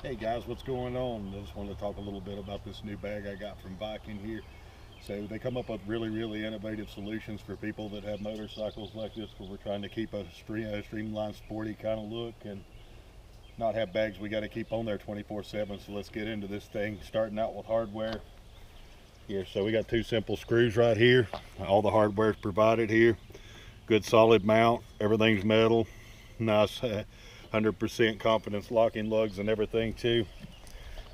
Hey guys, what's going on? I just wanted to talk a little bit about this new bag I got from Viking here. So they come up with really innovative solutions for people that have motorcycles like this, where we're trying to keep a streamlined, sporty kind of look and not have bags we got to keep on there 24/7. So let's get into this thing. Starting out with hardware here. So we got two simple screws right here. All the hardware is provided here. Good solid mount. Everything's metal. Nice 100% confidence locking lugs and everything too.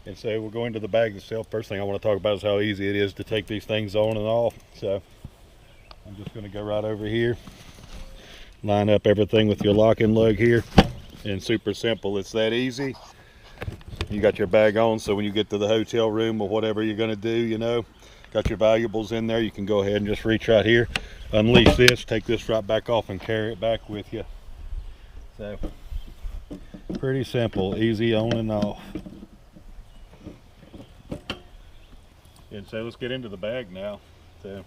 And so we're going to the bag itself. First thing I want to talk about is how easy it is to take these things on and off. So I'm just going to go right over here, line up everything with your locking lug here, and super simple. It's that easy. You got your bag on, so when you get to the hotel room or whatever you're going to do, got your valuables in there, you can go ahead and just reach right here, unleash this, take this right back off and carry it back with you. So pretty simple, easy on and off. And so let's get into the bag now. So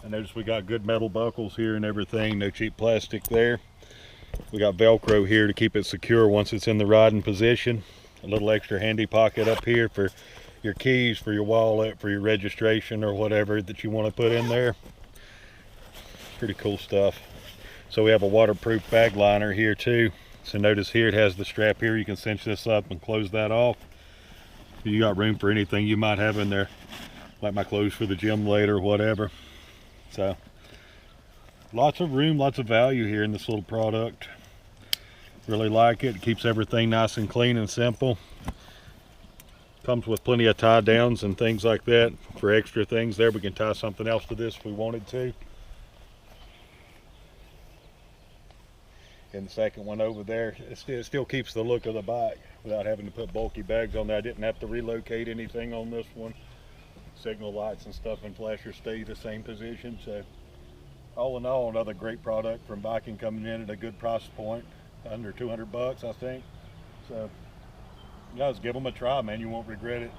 I notice we got good metal buckles here and everything, no cheap plastic there. We got Velcro here to keep it secure once it's in the riding position. A little extra handy pocket up here for your keys, for your wallet, for your registration or whatever that you want to put in there. Pretty cool stuff. So we have a waterproof bag liner here too. So notice here it has the strap here. You can cinch this up and close that off. You got room for anything you might have in there, like my clothes for the gym later, whatever. So lots of room, lots of value here in this little product. Really like it. It keeps everything nice and clean and simple. Comes with plenty of tie downs and things like that for extra things there. We can tie something else to this if we wanted to. And the second one over there, it still keeps the look of the bike without having to put bulky bags on there. I didn't have to relocate anything on this one. Signal lights and stuff and flashers stay the same position. So all in all, another great product from Viking, coming in at a good price point, under 200 bucks I think. So guys, give them a try, man, you won't regret it.